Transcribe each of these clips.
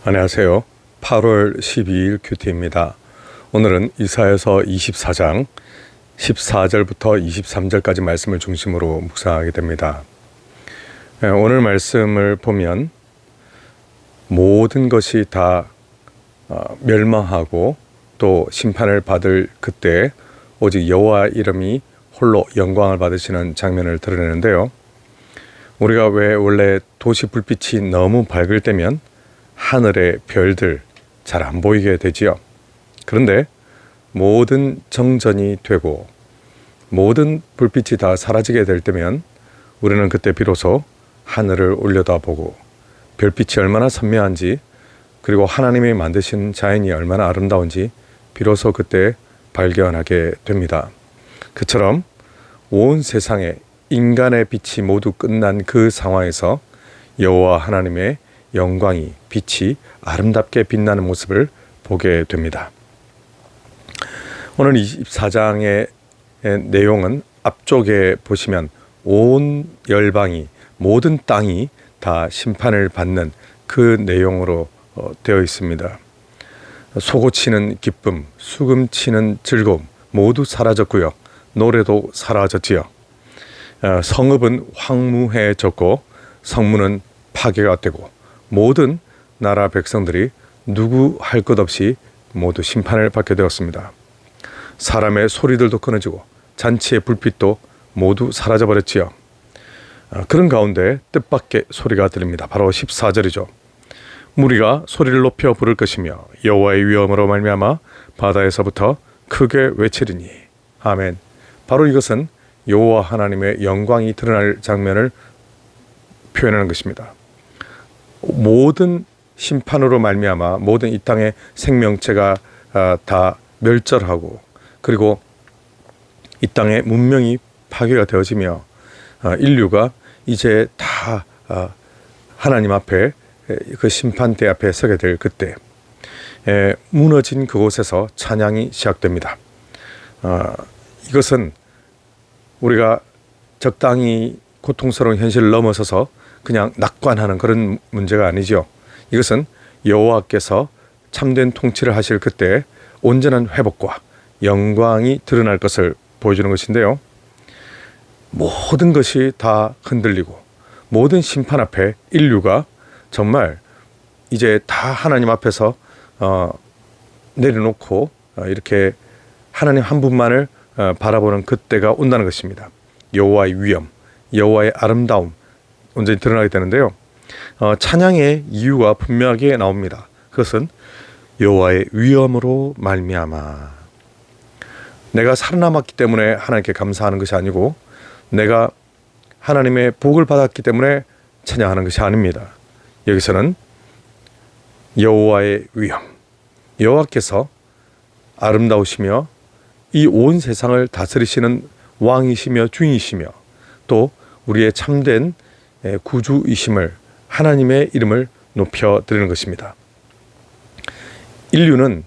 안녕하세요. 8월 12일 큐티입니다. 오늘은 이사야서 24장 14절부터 23절까지 말씀을 중심으로 묵상하게 됩니다. 오늘 말씀을 보면 모든 것이 다 멸망하고 또 심판을 받을 그때 오직 여호와 이름이 홀로 영광을 받으시는 장면을 드러내는데요. 우리가 왜 원래 도시 불빛이 너무 밝을 때면 하늘의 별들 잘 안 보이게 되지요. 그런데 모든 정전이 되고 모든 불빛이 다 사라지게 될 때면 우리는 그때 비로소 하늘을 올려다보고 별빛이 얼마나 선명한지, 그리고 하나님이 만드신 자연이 얼마나 아름다운지 비로소 그때 발견하게 됩니다. 그처럼 온 세상에 인간의 빛이 모두 끝난 그 상황에서 여호와 하나님의 영광이, 빛이 아름답게 빛나는 모습을 보게 됩니다. 오늘 24장의 내용은 앞쪽에 보시면 온 열방이, 모든 땅이 다 심판을 받는 그 내용으로 되어 있습니다. 솟구치는 기쁨, 수금치는 즐거움 모두 사라졌고요. 노래도 사라졌지요. 성읍은 황무해졌고 성문은 파괴가 되고 모든 나라 백성들이 누구 할 것 없이 모두 심판을 받게 되었습니다. 사람의 소리들도 끊어지고 잔치의 불빛도 모두 사라져버렸지요. 그런 가운데 뜻밖의 소리가 들립니다. 바로 14절이죠. 무리가 소리를 높여 부를 것이며 여호와의 위엄으로 말미암아 바다에서부터 크게 외치리니. 아멘. 바로 이것은 여호와 하나님의 영광이 드러날 장면을 표현하는 것입니다. 모든 심판으로 말미암아 모든 이 땅의 생명체가 다 멸절하고, 그리고 이 땅의 문명이 파괴가 되어지며 인류가 이제 다 하나님 앞에, 그 심판대 앞에 서게 될 그때 무너진 그곳에서 찬양이 시작됩니다. 이것은 우리가 적당히 고통스러운 현실을 넘어서서 그냥 낙관하는 그런 문제가 아니죠. 이것은 여호와께서 참된 통치를 하실 그때 온전한 회복과 영광이 드러날 것을 보여주는 것인데요. 모든 것이 다 흔들리고 모든 심판 앞에 인류가 정말 이제 다 하나님 앞에서 내려놓고 이렇게 하나님 한 분만을 바라보는 그때가 온다는 것입니다. 여호와의 위엄, 여호와의 아름다움 온전히 드러나게 되는데요. 찬양의 이유가 분명하게 나옵니다. 그것은 여호와의 위엄으로 말미암아. 내가 살아남았기 때문에 하나님께 감사하는 것이 아니고 내가 하나님의 복을 받았기 때문에 찬양하는 것이 아닙니다. 여기서는 여호와의 위엄, 여호와께서 아름다우시며 이 온 세상을 다스리시는 왕이시며 주인이시며 또 우리의 참된 구주이심을, 하나님의 이름을 높여드리는 것입니다. 인류는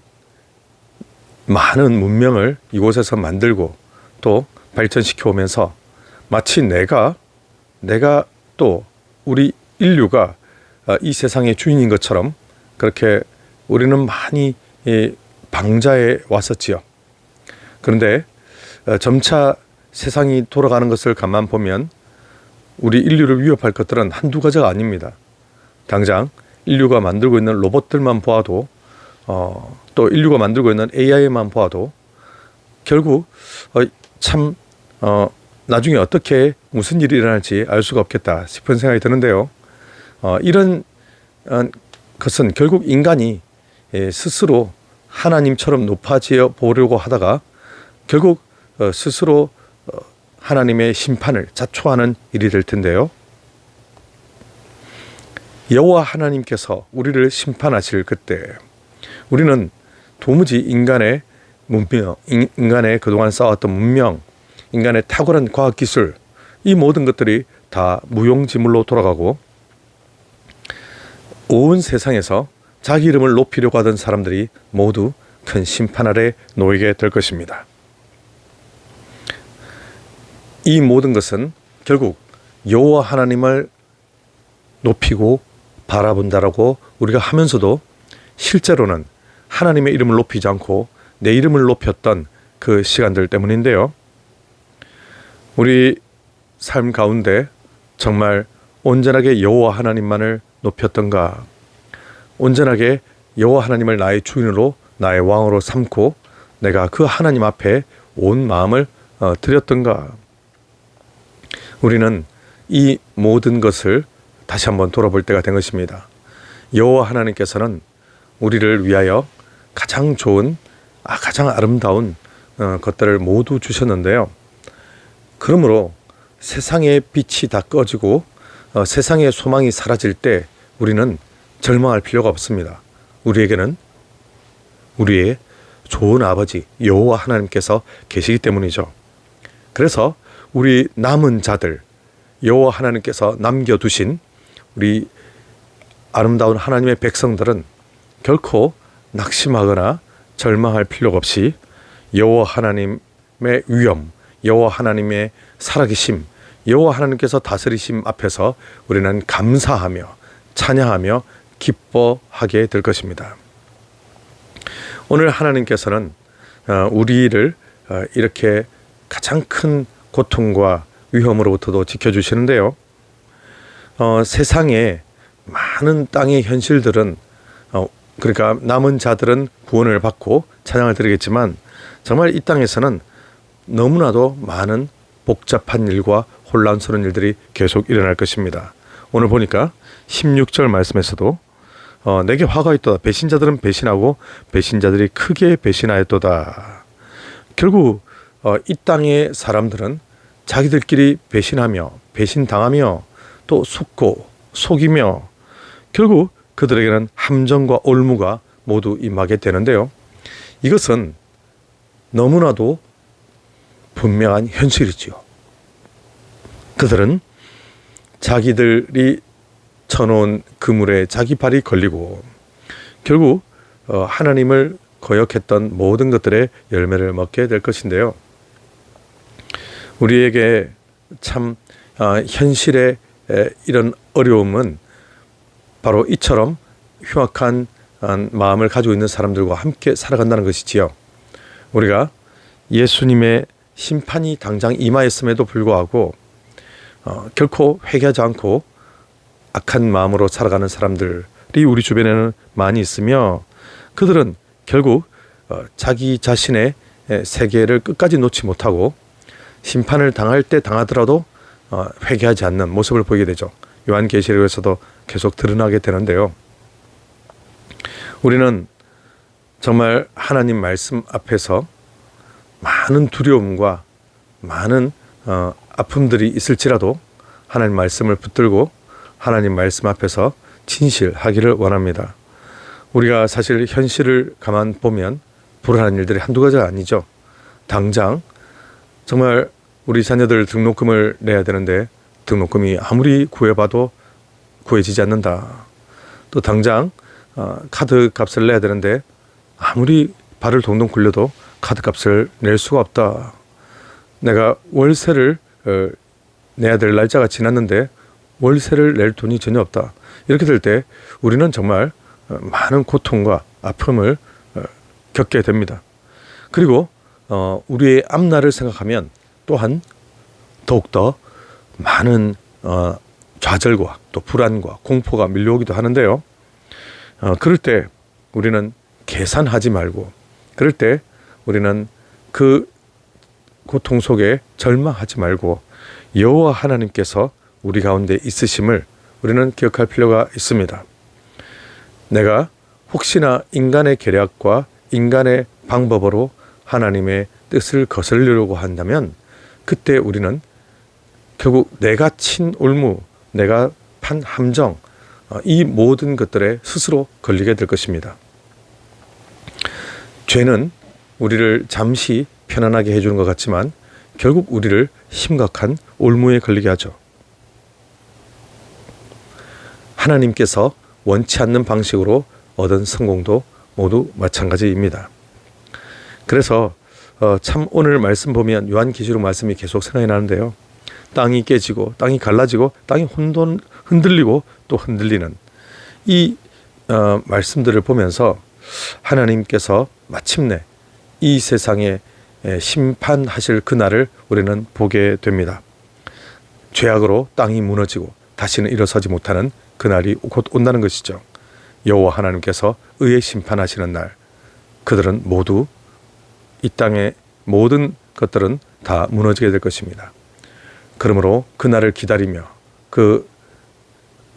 많은 문명을 이곳에서 만들고 또 발전시켜 오면서 마치 내가 또 우리 인류가 이 세상의 주인인 것처럼 그렇게 우리는 많이 방자해 왔었지요. 그런데 점차 세상이 돌아가는 것을 가만 보면 우리 인류를 위협할 것들은 한두 가지가 아닙니다. 당장 인류가 만들고 있는 로봇들만 보아도 또 인류가 만들고 있는 AI만 보아도 결국 나중에 어떻게 무슨 일이 일어날지 알 수가 없겠다 싶은 생각이 드는데요. 이런 것은 결국 인간이 스스로 하나님처럼 높아져 보려고 하다가 결국 스스로 하나님의 심판을 자초하는 일이 될 텐데요. 여호와 하나님께서 우리를 심판하실 그때 우리는 도무지 인간의 문명, 인간의 그동안 쌓았던 문명, 인간의 탁월한 과학기술, 이 모든 것들이 다 무용지물로 돌아가고 온 세상에서 자기 이름을 높이려고 하던 사람들이 모두 큰 심판 아래 놓이게 될 것입니다. 이 모든 것은 결국 여호와 하나님을 높이고 바라본다라고 우리가 하면서도 실제로는 하나님의 이름을 높이지 않고 내 이름을 높였던 그 시간들 때문인데요. 우리 삶 가운데 정말 온전하게 여호와 하나님만을 높였던가, 온전하게 여호와 하나님을 나의 주인으로 나의 왕으로 삼고 내가 그 하나님 앞에 온 마음을 드렸던가. 우리는 이 모든 것을 다시 한번 돌아볼 때가 된 것입니다. 여호와 하나님께서는 우리를 위하여 가장 좋은, 가장 아름다운 것들을 모두 주셨는데요. 그러므로 세상의 빛이 다 꺼지고 세상의 소망이 사라질 때 우리는 절망할 필요가 없습니다. 우리에게는 우리의 좋은 아버지 여호와 하나님께서 계시기 때문이죠. 그래서 우리 남은 자들, 여호와 하나님께서 남겨두신 우리 아름다운 하나님의 백성들은 결코 낙심하거나 절망할 필요가 없이 여호와 하나님의 위엄, 여호와 하나님의 살아계심, 여호와 하나님께서 다스리심 앞에서 우리는 감사하며 찬양하며 기뻐하게 될 것입니다. 오늘 하나님께서는 우리를 이렇게 가장 큰 고통과 위험으로부터도 지켜주시는데요. 세상에 많은 땅의 현실들은 그러니까 남은 자들은 구원을 받고 찬양을 드리겠지만 정말 이 땅에서는 너무나도 많은 복잡한 일과 혼란스러운 일들이 계속 일어날 것입니다. 오늘 보니까 16절 말씀에서도 내게 화가 있도다. 배신자들은 배신하고 배신자들이 크게 배신하였도다. 결국 이 땅의 사람들은 자기들끼리 배신하며 배신당하며 또 속고 속이며 결국 그들에게는 함정과 올무가 모두 임하게 되는데요. 이것은 너무나도 분명한 현실이지요. 그들은 자기들이 쳐놓은 그물에 자기 발이 걸리고 결국 하나님을 거역했던 모든 것들의 열매를 먹게 될 것인데요. 우리에게 참 현실의 이런 어려움은 바로 이처럼 흉악한 마음을 가지고 있는 사람들과 함께 살아간다는 것이지요. 우리가 예수님의 심판이 당장 임하였음에도 불구하고 결코 회개하지 않고 악한 마음으로 살아가는 사람들이 우리 주변에는 많이 있으며 그들은 결국 자기 자신의 세계를 끝까지 놓지 못하고 심판을 당할 때 당하더라도 회개하지 않는 모습을 보이게 되죠. 요한계시록에서도 계속 드러나게 되는데요. 우리는 정말 하나님 말씀 앞에서 많은 두려움과 많은 아픔들이 있을지라도 하나님 말씀을 붙들고 하나님 말씀 앞에서 진실하기를 원합니다. 우리가 사실 현실을 가만 보면 불안한 일들이 한두 가지가 아니죠. 당장 정말 우리 자녀들 등록금을 내야 되는데 등록금이 아무리 구해봐도 구해지지 않는다. 또 당장 카드 값을 내야 되는데 아무리 발을 동동 굴려도 카드 값을 낼 수가 없다. 내가 월세를 내야 될 날짜가 지났는데 월세를 낼 돈이 전혀 없다. 이렇게 될 때 우리는 정말 많은 고통과 아픔을 겪게 됩니다. 그리고 우리의 앞날을 생각하면 또한 더욱더 많은 좌절과 또 불안과 공포가 밀려오기도 하는데요. 그럴 때 우리는 계산하지 말고, 그럴 때 우리는 그 고통 속에 절망하지 말고 여호와 하나님께서 우리 가운데 있으심을 우리는 기억할 필요가 있습니다. 내가 혹시나 인간의 계략과 인간의 방법으로 하나님의 뜻을 거스르려고 한다면 그때 우리는 결국 내가 친 올무, 내가 판 함정, 이 모든 것들에 스스로 걸리게 될 것입니다. 죄는 우리를 잠시 편안하게 해주는 것 같지만 결국 우리를 심각한 올무에 걸리게 하죠. 하나님께서 원치 않는 방식으로 얻은 성공도 모두 마찬가지입니다. 그래서 참 오늘 말씀 보면 요한계시록 말씀이 계속 생각이 나는데요. 땅이 깨지고 땅이 갈라지고 땅이 흔들리고 또 흔들리는 이 말씀들을 보면서 하나님께서 마침내 이 세상에 심판하실 그날을 우리는 보게 됩니다. 죄악으로 땅이 무너지고 다시는 일어서지 못하는 그날이 곧 온다는 것이죠. 여호와 하나님께서 의에 심판하시는 날, 그들은 모두 이 땅의 모든 것들은 다 무너지게 될 것입니다. 그러므로 그날을 기다리며 그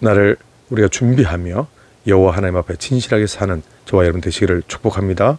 날을 우리가 준비하며 여호와 하나님 앞에 진실하게 사는 저와 여러분 되시기를 축복합니다.